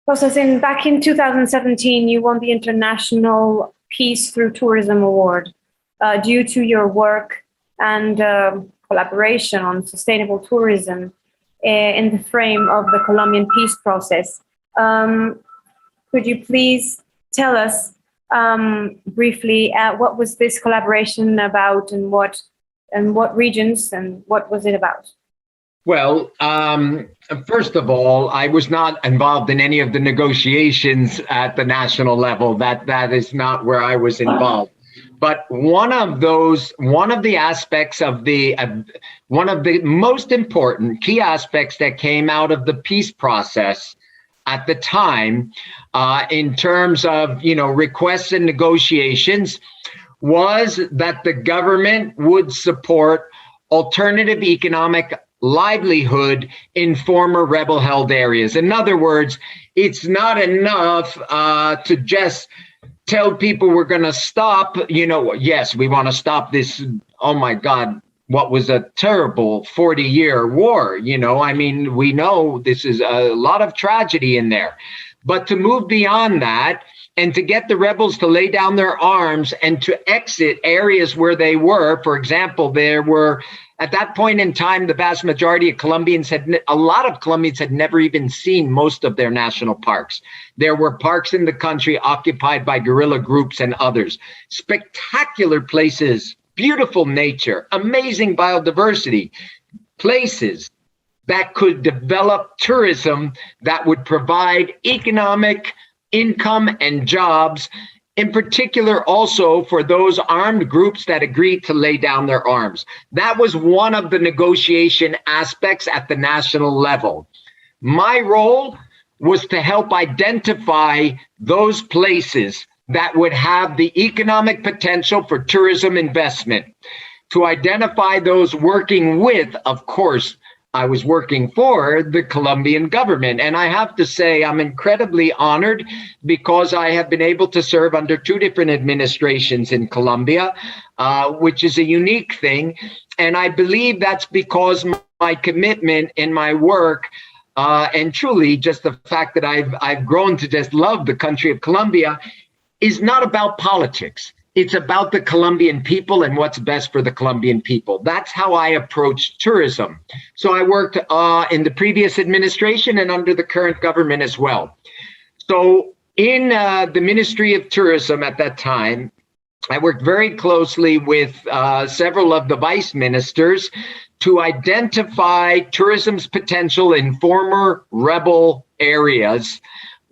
Costas, back in 2017, you won the International Peace Through Tourism Award due to your work and collaboration on sustainable tourism in the frame of the Colombian peace process. Could you please tell us briefly what was this collaboration about, and what regions, and what was it about? Well, first of all, I was not involved in any of the negotiations at the national level. That is not where I was involved. But one of the aspects of one of the most important key aspects that came out of the peace process at the time, in terms of requests and negotiations, was that the government would support alternative economic livelihood in former rebel-held areas. In other words, it's not enough to just tell people we're going to stop, yes, we want to stop this, oh my God, what was a terrible 40-year war. We know this is a lot of tragedy in there. But to move beyond that and to get the rebels to lay down their arms and to exit areas where they were, for example, there were, at that point in time, the vast majority of a lot of Colombians had never even seen most of their national parks. There were parks in the country occupied by guerrilla groups and others. Spectacular places, beautiful nature, amazing biodiversity, places that could develop tourism that would provide economic income and jobs, in particular also for those armed groups that agreed to lay down their arms. That was one of the negotiation aspects at the national level. My role was to help identify those places that would have the economic potential for tourism investment, to identify those working with, of course, I was working for the Colombian government. And I have to say, I'm incredibly honored because I have been able to serve under two different administrations in Colombia, which is a unique thing. And I believe that's because my commitment in my work, and truly just the fact that I've grown to just love the country of Colombia, is not about politics. It's about the Colombian people and what's best for the Colombian people. That's how I approach tourism. So I worked in the previous administration and under the current government as well. So in the Ministry of Tourism at that time, I worked very closely with several of the vice ministers to identify tourism's potential in former rebel areas,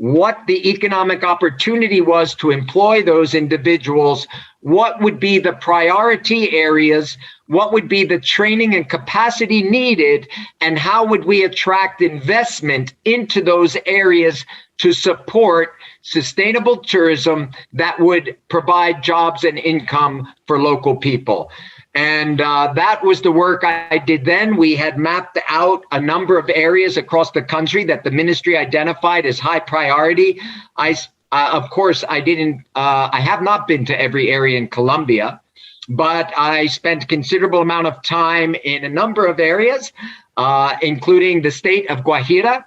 what the economic opportunity was to employ those individuals, what would be the priority areas, what would be the training and capacity needed, and how would we attract investment into those areas to support sustainable tourism that would provide jobs and income for local people. And that was the work I did then. We had mapped out a number of areas across the country that the ministry identified as high priority. Of course, I have not been to every area in Colombia, but I spent a considerable amount of time in a number of areas, including the state of Guajira,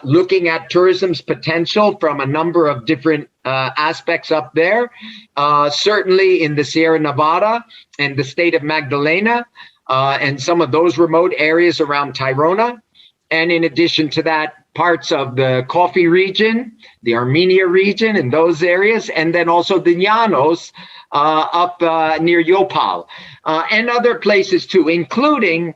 looking at tourism's potential from a number of different aspects up there, certainly in the Sierra Nevada and the state of Magdalena, and some of those remote areas around Tirona. And in addition to that, parts of the Coffee region, the Armenia region, and those areas, and then also the Llanos up near Yopal, and other places too, including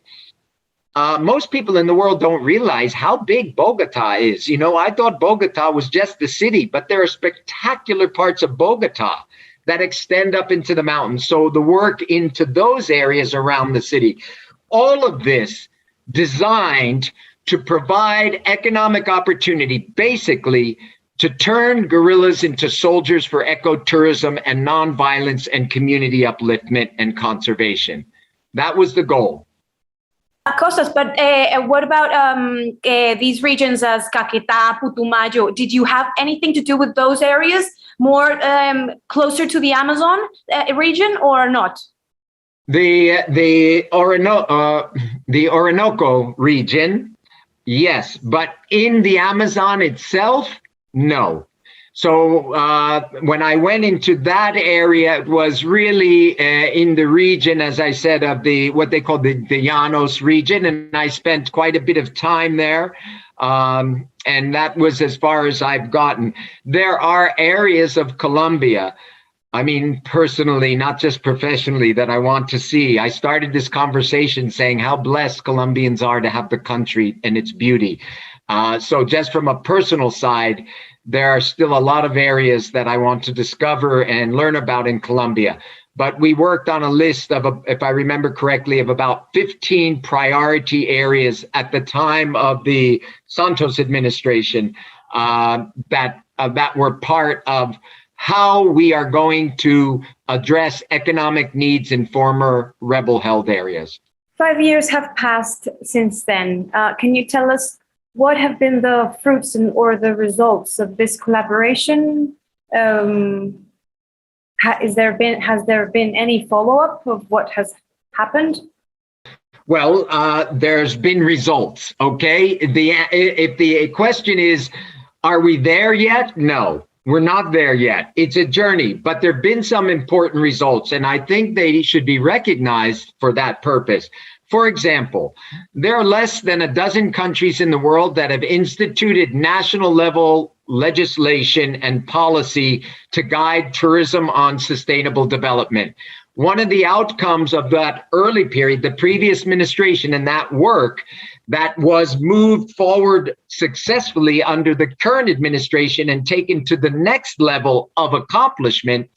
most people in the world don't realize how big Bogota is. I thought Bogota was just the city, but there are spectacular parts of Bogota that extend up into the mountains. So the work into those areas around the city, all of this designed to provide economic opportunity, basically to turn guerrillas into soldiers for ecotourism and nonviolence and community upliftment and conservation. That was the goal. Costas, but what about these regions as Caquetá, Putumayo? Did you have anything to do with those areas, more closer to the Amazon region, or not? The Orinoco region Yes, but in the Amazon itself, no. So when I went into that area, it was really in the region, as I said, of the what they call the Llanos region, and I spent quite a bit of time there. And that was as far as I've gotten. There are areas of Colombia, I mean, personally, not just professionally, that I want to see. I started this conversation saying how blessed Colombians are to have the country and its beauty. So just from a personal side, there are still a lot of areas that I want to discover and learn about in Colombia. But we worked on a list of, if I remember correctly, of about 15 priority areas at the time of the Santos administration that were part of how we are going to address economic needs in former rebel-held areas. 5 years have passed since then. Can you tell us what have been the fruits or the results of this collaboration? Has there been any follow-up of what has happened? Well, there's been results, okay? If the question is, are we there yet? No, we're not there yet. It's a journey, but there have been some important results, and I think they should be recognized for that purpose. For example, there are less than a dozen countries in the world that have instituted national level legislation and policy to guide tourism on sustainable development. One of the outcomes of that early period, the previous administration and that work that was moved forward successfully under the current administration and taken to the next level of accomplishment,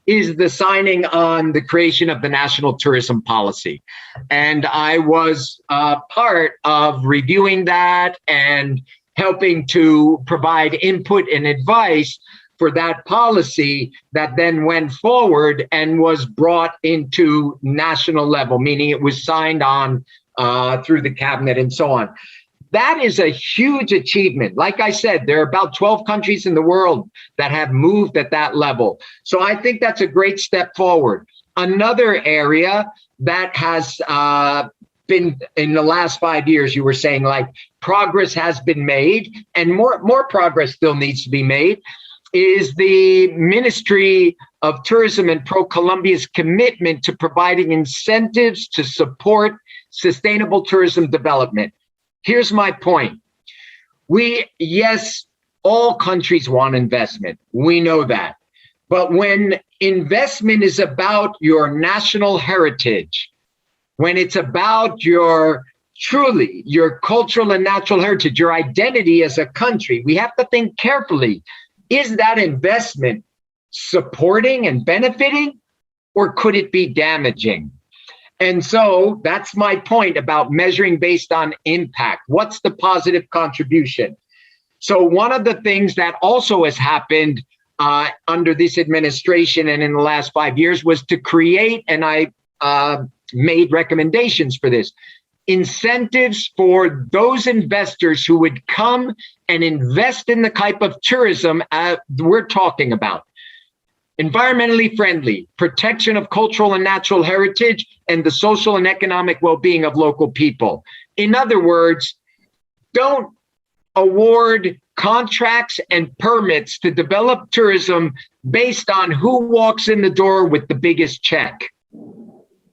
is the signing on the creation of the national tourism policy. And I was part of reviewing that and helping to provide input and advice for that policy that then went forward and was brought into national level, meaning it was signed on through the cabinet and so on. That is a huge achievement. Like I said, there are about 12 countries in the world that have moved at that level. So I think that's a great step forward. Another area that has been in the last 5 years, you were saying, like, progress has been made and more progress still needs to be made, is the Ministry of Tourism and ProColombia's commitment to providing incentives to support sustainable tourism development. Here's my point. Yes, all countries want investment. We know that. But when investment is about your national heritage, when it's about your cultural and natural heritage, your identity as a country, we have to think carefully. Is that investment supporting and benefiting, or could it be damaging? And so that's my point about measuring based on impact. What's the positive contribution? So one of the things that also has happened under this administration and in the last 5 years was to create, and I made recommendations for this, incentives for those investors who would come and invest in the type of tourism we're talking about. Environmentally friendly, protection of cultural and natural heritage, and the social and economic well-being of local people. In other words, don't award contracts and permits to develop tourism based on who walks in the door with the biggest check.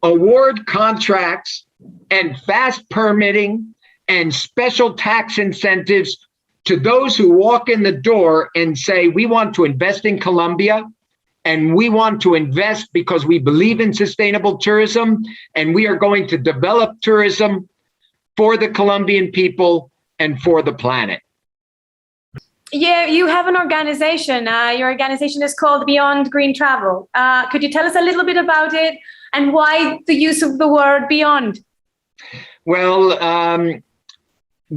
Award contracts and fast permitting and special tax incentives to those who walk in the door and say, we want to invest in Colombia, and we want to invest because we believe in sustainable tourism, and we are going to develop tourism for the Colombian people and for the planet. Yeah, you have an organization. Your organization is called Beyond Green Travel. Could you tell us a little bit about it and why the use of the word beyond? Well,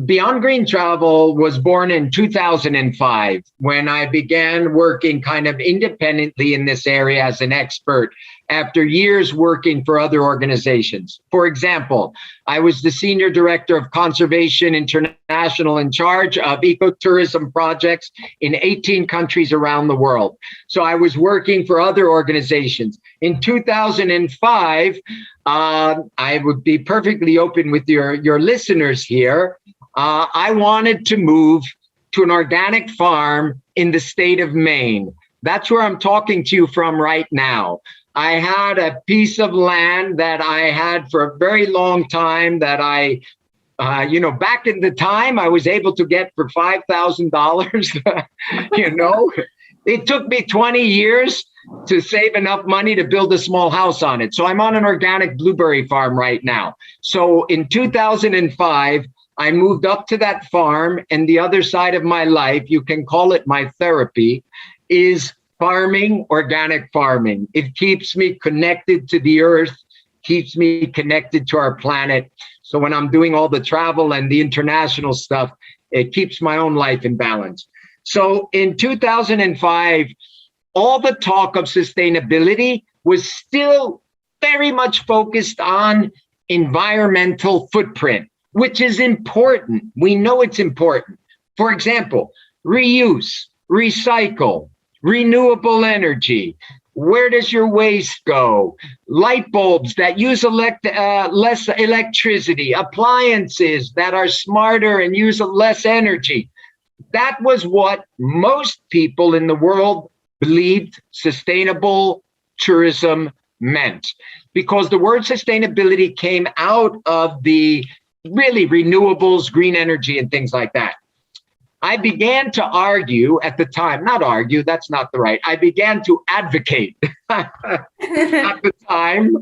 Beyond Green Travel was born in 2005 when I began working kind of independently in this area as an expert after years working for other organizations. For example, I was the Senior Director of Conservation International in charge of ecotourism projects in 18 countries around the world. So I was working for other organizations. In 2005, I would be perfectly open with your listeners here. I wanted to move to an organic farm in the state of Maine. That's where I'm talking to you from right now. I had a piece of land that I had for a very long time that I, back in the time I was able to get for $5,000, it took me 20 years to save enough money to build a small house on it. So I'm on an organic blueberry farm right now. So in 2005, I moved up to that farm, and the other side of my life, you can call it my therapy, is farming, organic farming. It keeps me connected to the earth, keeps me connected to our planet. So when I'm doing all the travel and the international stuff, it keeps my own life in balance. So in 2005, all the talk of sustainability was still very much focused on environmental footprint, which is important. We know it's important. For example, reuse, recycle, renewable energy. Where does your waste go? Light bulbs that use less electricity, appliances that are smarter and use less energy. That was what most people in the world believed sustainable tourism meant, because the word sustainability came out of the really renewables, green energy, and things like that. I began to argue at the time, not argue, that's not the right, I began to advocate at the time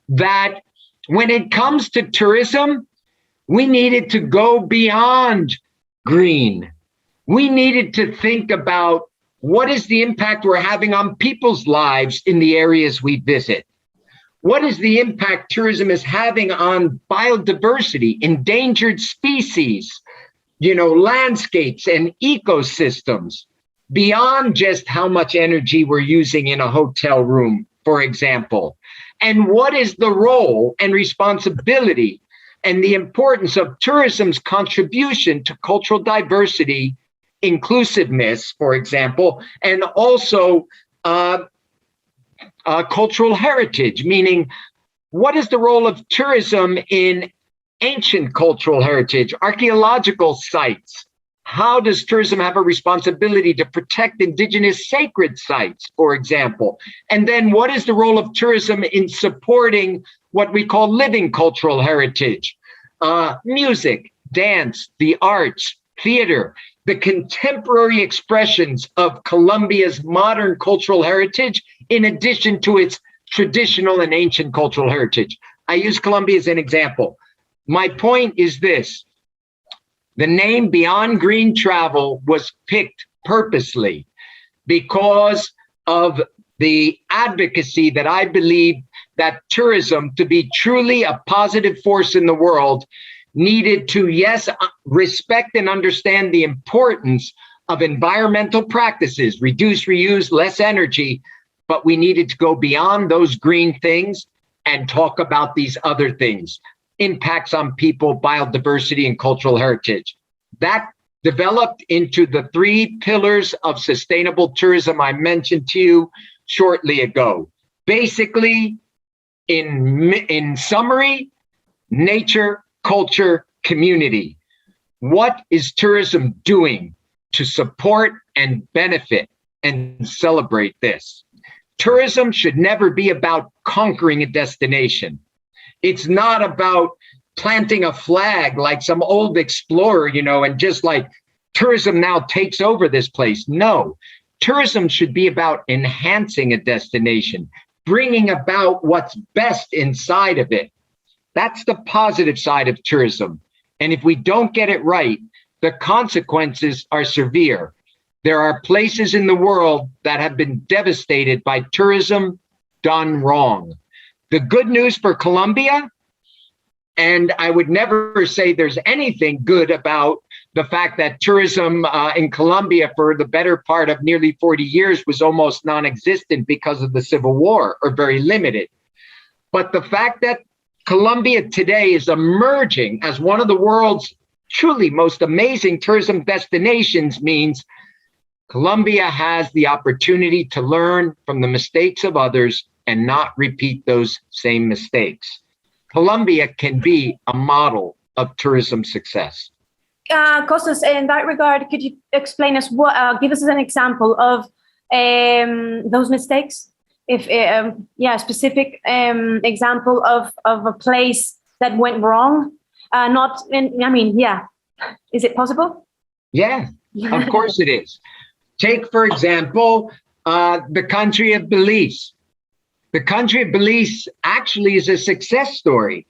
that when it comes to tourism, we needed to go beyond green. We needed to think about what is the impact we're having on people's lives in the areas we visit. What is the impact tourism is having on biodiversity, endangered species, landscapes and ecosystems, beyond just how much energy we're using in a hotel room, for example? And what is the role and responsibility and the importance of tourism's contribution to cultural diversity, inclusiveness, for example, and also cultural heritage, meaning what is the role of tourism in ancient cultural heritage, archaeological sites? How does tourism have a responsibility to protect indigenous sacred sites, for example? And then what is the role of tourism in supporting what we call living cultural heritage? Music, dance, the arts, theater, the contemporary expressions of Colombia's modern cultural heritage, in addition to its traditional and ancient cultural heritage. I use Colombia as an example. My point is this: the name Beyond Green Travel was picked purposely because of the advocacy that I believe that tourism, to be truly a positive force in the world, needed to, yes, respect and understand the importance of environmental practices, reduce, reuse, less energy, but we needed to go beyond those green things and talk about these other things, impacts on people, biodiversity, and cultural heritage. That developed into the 3 pillars of sustainable tourism I mentioned to you shortly ago. Basically, in summary, nature, culture, community. What is tourism doing to support and benefit and celebrate this? Tourism should never be about conquering a destination. It's not about planting a flag like some old explorer, and just like tourism now takes over this place. No, tourism should be about enhancing a destination, bringing about what's best inside of it. That's the positive side of tourism. And if we don't get it right, the consequences are severe. There are places in the world that have been devastated by tourism done wrong. The good news for Colombia, and I would never say there's anything good about the fact that tourism in Colombia for the better part of nearly 40 years was almost non-existent because of the Civil War, or very limited. But the fact that Colombia today is emerging as one of the world's truly most amazing tourism destinations means Colombia has the opportunity to learn from the mistakes of others and not repeat those same mistakes. Colombia can be a model of tourism success. Costas, in that regard, could you explain us give us an example of those mistakes? If specific example of a place that went wrong. Is it possible? Yeah, of course it is. Take, for example, the country of Belize. The country of Belize actually is a success story,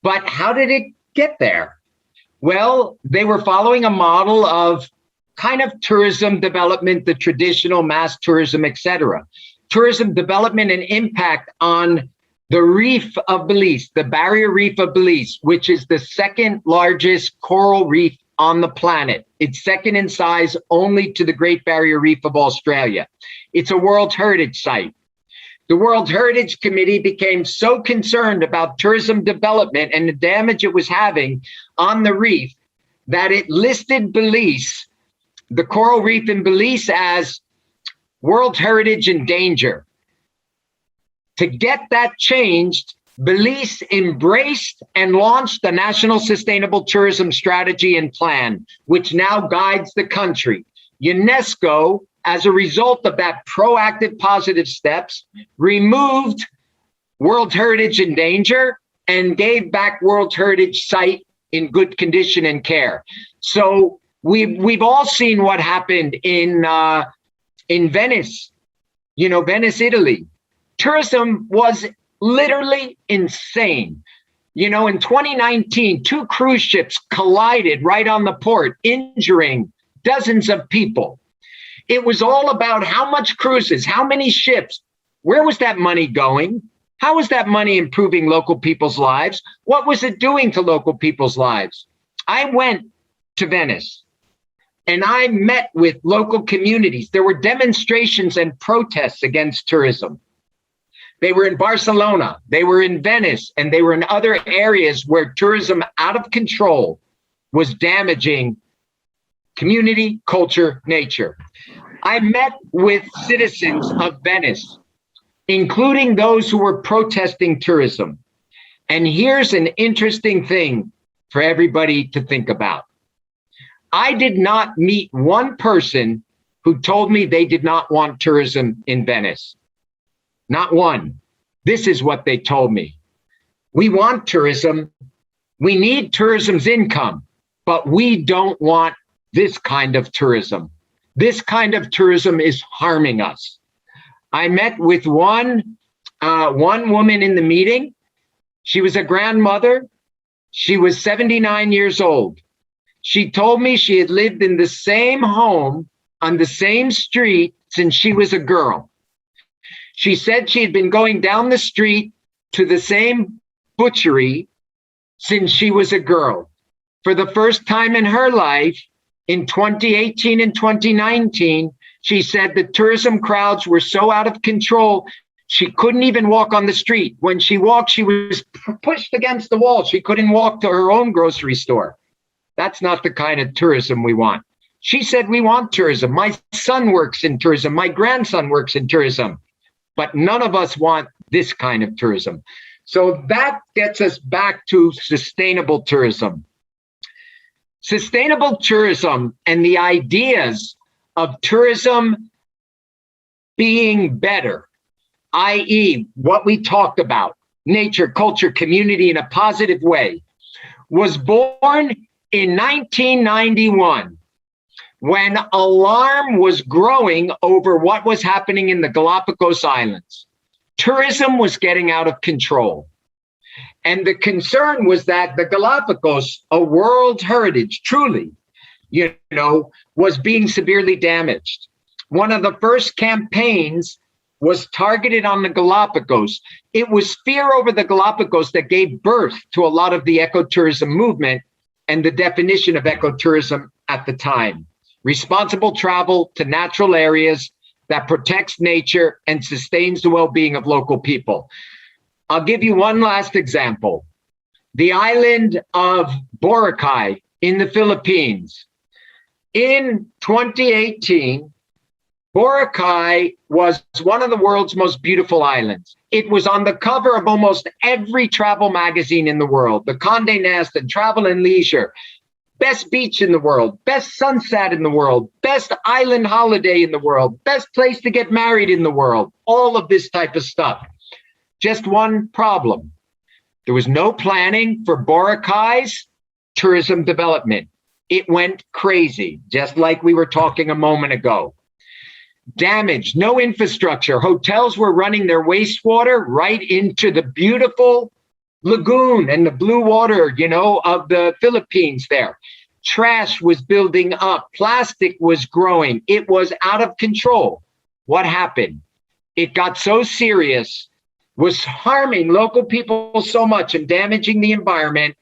but how did it get there? Well, they were following a model of kind of tourism development, the traditional mass tourism, etc. Tourism development and impact on the reef of Belize, the barrier reef of Belize, which is the second largest coral reef on the planet. It's second in size only to the Great Barrier Reef of Australia. It's a World Heritage Site. The World Heritage Committee became so concerned about tourism development and the damage it was having on the reef that it listed Belize, the coral reef in Belize, as World Heritage in danger. To get that changed, Belize embraced and launched the National Sustainable Tourism Strategy and Plan, which now guides the country. UNESCO, as a result of that proactive positive steps, removed World Heritage in danger and gave back World Heritage Site in good condition and care. So we've all seen what happened in Venice, Venice, Italy. Tourism was literally insane. In 2019, 2 cruise ships collided right on the port, injuring dozens of people. It was all about how much cruises, how many ships, where was that money going? How was that money improving local people's lives? What was it doing to local people's lives? I went to Venice and I met with local communities. There were demonstrations and protests against tourism. They were in Barcelona, they were in Venice, and they were in other areas where tourism out of control was damaging community, culture, nature. I met with citizens of Venice, including those who were protesting tourism. And here's an interesting thing for everybody to think about. I did not meet one person who told me they did not want tourism in Venice. Not one. This is what they told me. We want tourism. We need tourism's income, but we don't want this kind of tourism. This kind of tourism is harming us. I met with one woman in the meeting. She was a grandmother. She was 79 years old. She told me she had lived in the same home on the same street since she was a girl. She said she had been going down the street to the same butchery since she was a girl. For the first time in her life, in 2018 and 2019, she said the tourism crowds were so out of control, she couldn't even walk on the street. When she walked, she was pushed against the wall. She couldn't walk to her own grocery store. That's not the kind of tourism we want. She said, we want tourism. My son works in tourism. My grandson works in tourism. But none of us want this kind of tourism. So that gets us back to sustainable tourism. Sustainable tourism and the ideas of tourism being better, i.e., what we talked about, nature, culture, community in a positive way, was born in 1991. When alarm was growing over what was happening in the Galapagos Islands. Tourism was getting out of control. And the concern was that the Galapagos, a world heritage, truly, was being severely damaged. One of the first campaigns was targeted on the Galapagos. It was fear over the Galapagos that gave birth to a lot of the ecotourism movement and the definition of ecotourism at the time. Responsible travel to natural areas that protects nature and sustains the well-being of local people. I'll give you one last example. The island of Boracay in the Philippines. In 2018, Boracay was one of the world's most beautiful islands. It was on the cover of almost every travel magazine in the world, the Condé Nast and Travel and Leisure. best beach in the world, best sunset in the world, best island holiday in the world, best place to get married in the world, all of this type of stuff. Just one problem. There was no planning for Boracay's tourism development. It went crazy, just like we were talking a moment ago. Damage, no infrastructure. Hotels were running their wastewater right into the beautiful lagoon and the blue water, of the Philippines there. Trash was building up. Plastic was growing. It was out of control. What happened? It got so serious, was harming local people so much and damaging the environment.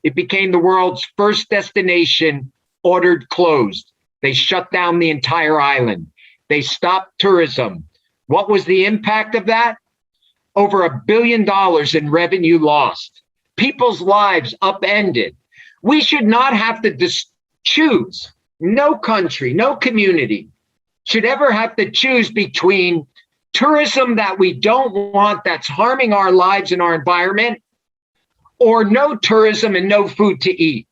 It became the world's first destination ordered closed. They shut down the entire island. They stopped tourism. What was the impact of that? Over $1 billion in revenue lost. People's lives upended. We should not have to choose. No country, no community should ever have to choose between tourism that we don't want, that's harming our lives and our environment, or no tourism and no food to eat.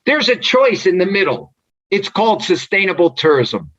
There's a choice in the middle. It's called sustainable tourism.